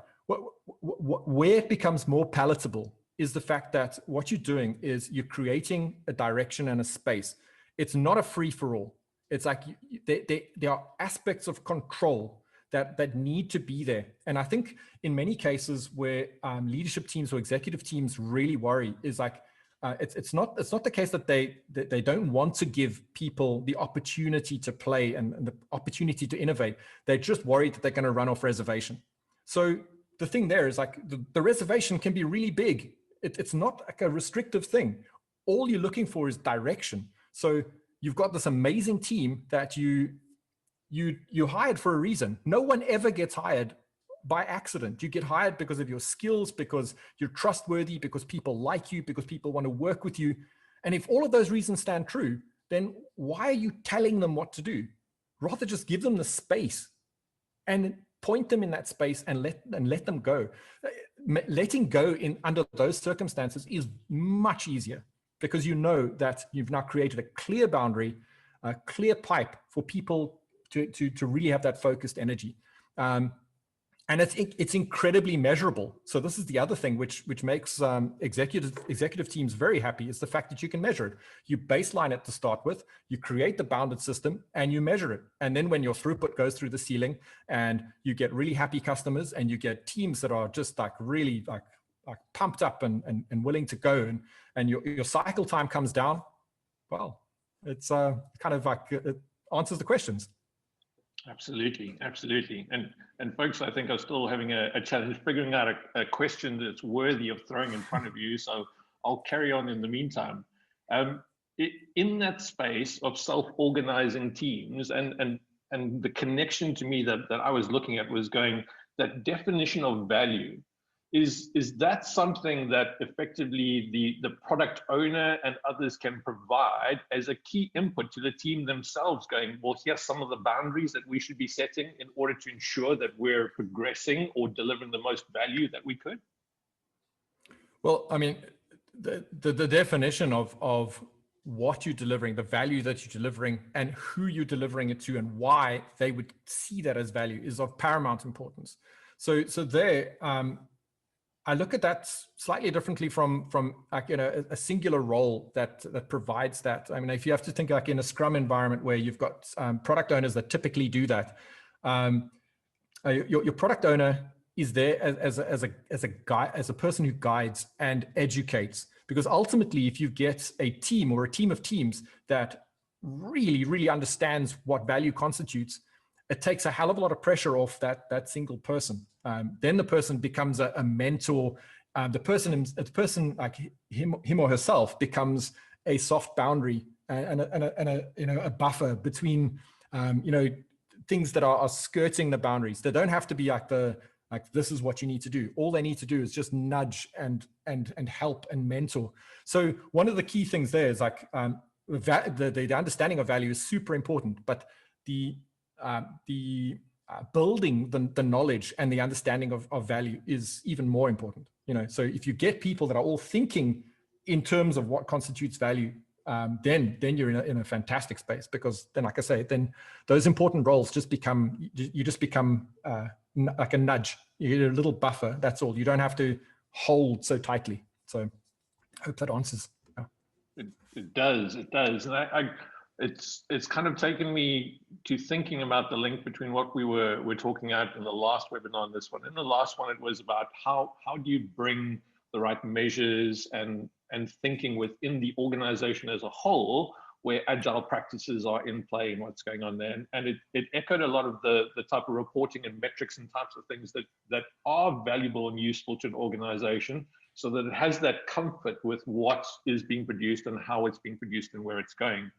where it becomes more palatable is the fact that what you're doing is you're creating a direction and a space. It's not a free for all. It's like there are aspects of control that need to be there. And I think in many cases where leadership teams or executive teams really worry is like, it's not the case that they don't want to give people the opportunity to play and the opportunity to innovate. They're just worried that they're going to run off reservation. So the thing there is like the reservation can be really big. It's not like a restrictive thing. All you're looking for is direction. So you've got this amazing team that you hired for a reason. No one ever gets hired by accident. You get hired because of your skills, because you're trustworthy, because people like you, because people want to work with you. And if all of those reasons stand true, then why are you telling them what to do? Rather just give them the space and point them in that space and let them go. Letting go under those circumstances is much easier, because you know that you've now created a clear boundary, a clear pipe for people to really have that focused energy. And it's incredibly measurable. So this is the other thing which makes executive teams very happy, is the fact that you can measure it. You baseline it to start with, you create the bounded system, and you measure it. And then when your throughput goes through the ceiling, and you get really happy customers, and you get teams that are just like really like pumped up and willing to go, and your cycle time comes down, well, it's kind of like it answers the questions. Absolutely, absolutely. And folks, I think are still having a challenge figuring out a question that's worthy of throwing in front of you. So I'll carry on in the meantime. In that space of self-organizing teams, and the connection to me that I was looking at was going, that definition of value. Is that something that effectively the product owner and others can provide as a key input to the team themselves, going, well, here's some of the boundaries that we should be setting in order to ensure that we're progressing or delivering the most value that we could? Well, I mean, the definition of what you're delivering, the value that you're delivering, and who you're delivering it to, and why they would see that as value is of paramount importance. So there, I look at that slightly differently from like, you know, a singular role that provides that. I mean, if you have to think like in a Scrum environment where you've got product owners that typically do that, your product owner is there as a guy, as a person who guides and educates. Because ultimately, if you get a team or a team of teams that really understands what value constitutes, it takes a hell of a lot of pressure off that single person. Then the person becomes a mentor. The person like him or herself becomes a soft boundary and a buffer between things that are skirting the boundaries. They don't have to be like this is what you need to do. All they need to do is just nudge and help and mentor. So one of the key things there is like the understanding of value is super important, but the building the knowledge and the understanding of value is even more important. So if you get people that are all thinking in terms of what constitutes value, then you're in a fantastic space, because then, like I say, then those important roles just become like a nudge. You get a little buffer. That's all. You don't have to hold so tightly. So I hope that answers. Yeah. It does. And it's kind of taken me to thinking about the link between what we were talking about in the last webinar and this one. In the last one, it was about how do you bring the right measures and thinking within the organization as a whole, where agile practices are in play and what's going on there. And it echoed a lot of the type of reporting and metrics and types of things that are valuable and useful to an organization, so that it has that comfort with what is being produced and how it's being produced and where it's going.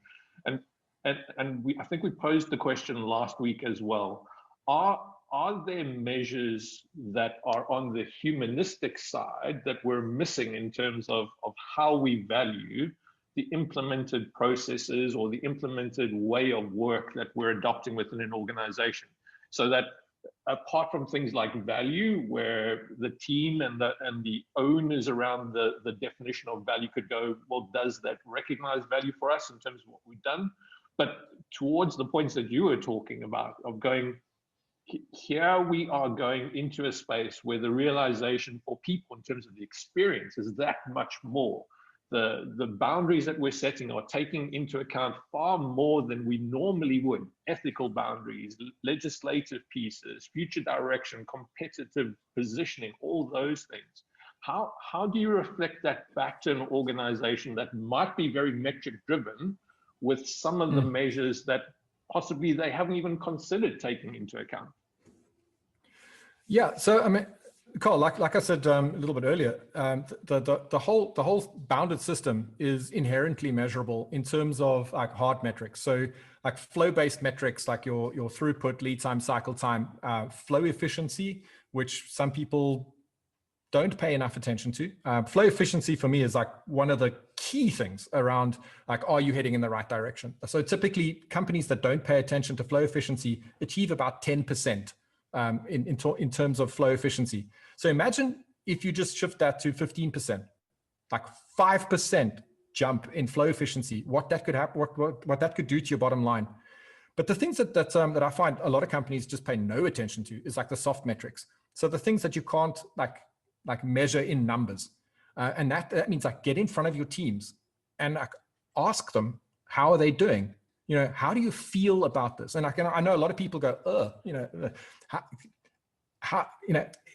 And I think we posed the question last week as well. Are there measures that are on the humanistic side that we're missing in terms of how we value the implemented processes or the implemented way of work that we're adopting within an organization? So that apart from things like value, where the team and the owners around the definition of value could go, well, does that recognize value for us in terms of what we've done? But towards the points that you were talking about, of going, here we are going into a space where the realization for people in terms of the experience is that much more. The boundaries that we're setting are taking into account far more than we normally would: ethical boundaries, legislative pieces, future direction, competitive positioning, all those things. How do you reflect that back to an organization that might be very metric driven, with some of the measures that possibly they haven't even considered taking into account? Yeah, so I mean, Carl, like I said a little bit earlier, the whole bounded system is inherently measurable in terms of like hard metrics. So like flow-based metrics, like your throughput, lead time, cycle time, flow efficiency, which some people don't pay enough attention to. Flow efficiency for me is like one of the key things around, like, are you heading in the right direction? So typically companies that don't pay attention to flow efficiency achieve about 10% in terms of flow efficiency. So imagine if you just shift that to 15%, like 5% jump in flow efficiency, what that could happen, what that could do to your bottom line. But the things that I find a lot of companies just pay no attention to is like the soft metrics. So the things that you can't like measure in numbers. And that means like get in front of your teams and like ask them, how are they doing? You know, how do you feel about this? And I know a lot of people go, how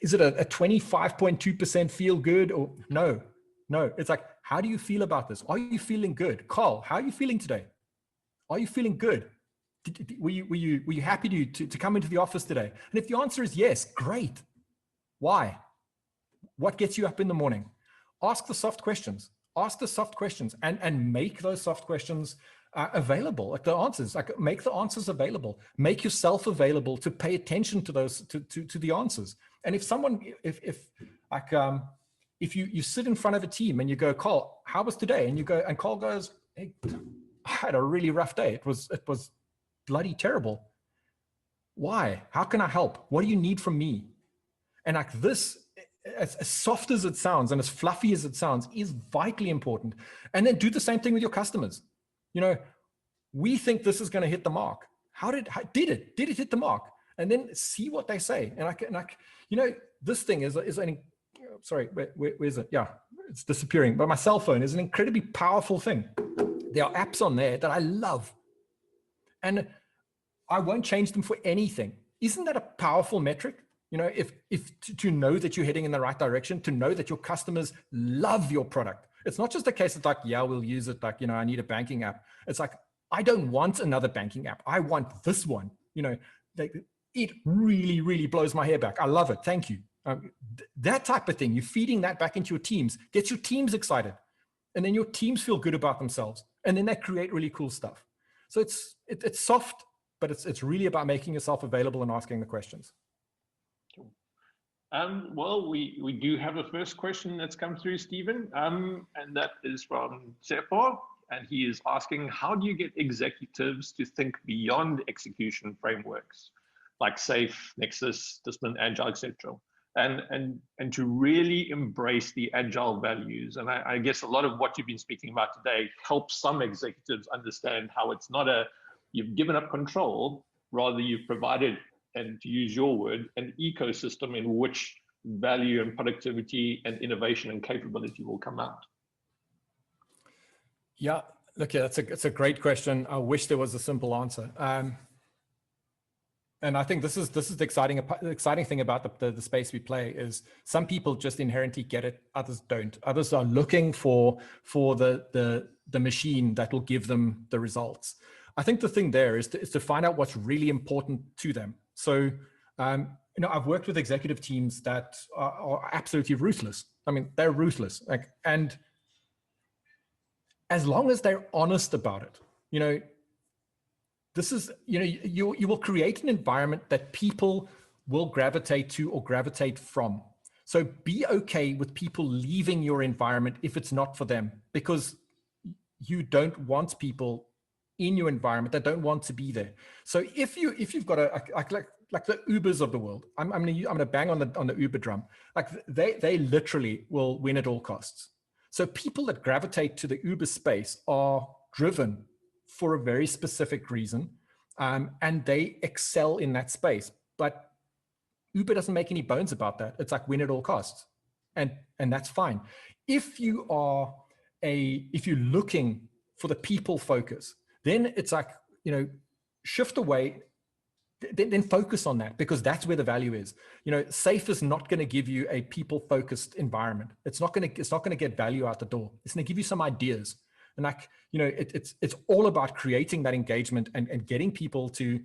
is it a 25.2% feel good or no? It's like, how do you feel about this? Are you feeling good? Carl, how are you feeling today? Are you feeling good? Were you happy to come into the office today? And if the answer is yes, great. Why? What gets you up in the morning? Ask the soft questions. Ask the soft questions and make those soft questions available. Like the answers, like make the answers available. Make yourself available to pay attention to those to the answers. And if someone, if you sit in front of a team and you go, Carl, how was today? And you go, and Carl goes, hey, I had a really rough day. It was bloody terrible. Why? How can I help? What do you need from me? And like this, as soft as it sounds and as fluffy as it sounds, is vitally important. And then do the same thing with your customers. You know, we think this is going to hit the mark. Did it hit the mark? And then see what they say. And this thing is sorry, where is it? Yeah, it's disappearing. But my cell phone is an incredibly powerful thing. There are apps on there that I love, and I won't change them for anything. Isn't that a powerful metric? You know, if to know that you're heading in the right direction, to know that your customers love your product. It's not just a case of like, yeah, we'll use it. Like, you know, I need a banking app. It's like, I don't want another banking app. I want this one. You know, it really, really blows my hair back. I love it. Thank you. That type of thing, you're feeding that back into your teams, gets your teams excited. And then your teams feel good about themselves. And then they create really cool stuff. So it's soft, but it's really about making yourself available and asking the questions. Well, we do have a first question that's come through, Stephen, and that is from Sepo, and he is asking, how do you get executives to think beyond execution frameworks like SAFe, Nexus, Discipline, Agile, etc., and to really embrace the Agile values? And I guess a lot of what you've been speaking about today helps some executives understand how it's not you've given up control, rather you've provided, and to use your word, an ecosystem in which value and productivity and innovation and capability will come out. Yeah, look, it's a great question. I wish there was a simple answer. And I think this is the exciting thing about the space we play is some people just inherently get it, others don't. Others are looking for the machine that will give them the results. I think the thing there is to find out what's really important to them. So, I've worked with executive teams that are absolutely ruthless. I mean, they're ruthless. And as long as they're honest about it, this is, you will create an environment that people will gravitate to or gravitate from. So be okay with people leaving your environment if it's not for them, because you don't want people in your environment that don't want to be there. So if you've got like the Ubers of the world, I'm gonna bang on the Uber drum. Like they literally will win at all costs. So people that gravitate to the Uber space are driven for a very specific reason, and they excel in that space. But Uber doesn't make any bones about that. It's like win at all costs, and that's fine. If you're looking for the people focus, then it's like, shift away, then focus on that, because that's where the value is. SAFe is not going to give you a people focused environment. It's not going to get value out the door. It's going to give you some ideas. And it's all about creating that engagement and getting people to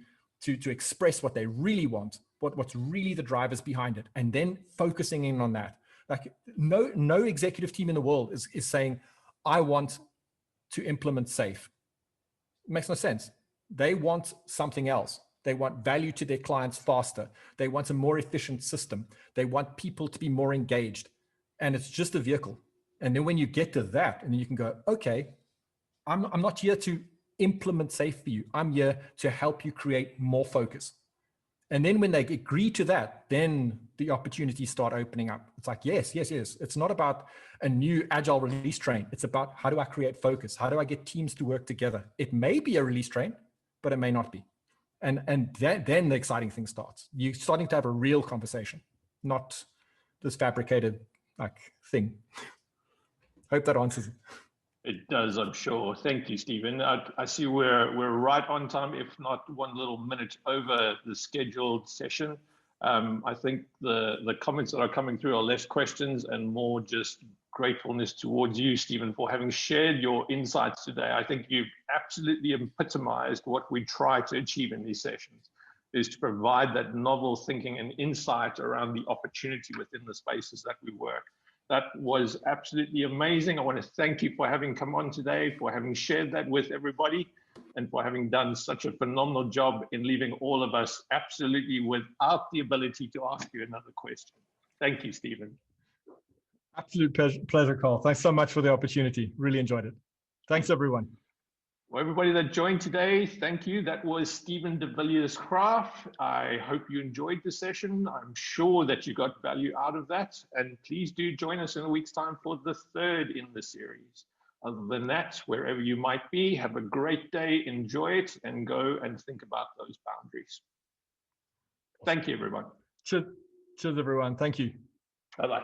express what they really want, what's really the drivers behind it, and then focusing in on that. Like no executive team in the world is saying, I want to implement SAFe. It makes no sense. They want something else. They want value to their clients faster. They want a more efficient system. They want people to be more engaged. And it's just a vehicle. And then when you get to that, and then you can go, okay, I'm not here to implement SAFe for you. I'm here to help you create more focus. And then when they agree to that, then the opportunities start opening up. It's like, yes. It's not about a new agile release train. It's about, how do I create focus? How do I get teams to work together? It may be a release train, but it may not be. And then the exciting thing starts. You're starting to have a real conversation, not this fabricated thing. Hope that answers it. It does, I'm sure. Thank you, Stephen. I see we're right on time, if not one little minute over the scheduled session. I think the comments that are coming through are less questions and more just gratefulness towards you, Stephen, for having shared your insights today. I think you've absolutely epitomized what we try to achieve in these sessions, is to provide that novel thinking and insight around the opportunity within the spaces that we work. That was absolutely amazing. I want to thank you for having come on today, for having shared that with everybody, and for having done such a phenomenal job in leaving all of us absolutely without the ability to ask you another question. Thank you, Stephen. Absolute pleasure, Carl. Thanks so much for the opportunity. Really enjoyed it. Thanks, everyone. Well, everybody that joined today, thank you. That was Stephen de Villiers Graaff. I hope you enjoyed the session. I'm sure that you got value out of that. And please do join us in a week's time for the third in the series. Other than that, wherever you might be, have a great day, enjoy it, and go and think about those boundaries. Thank you, everyone. Cheers, everyone. Thank you. Bye-bye.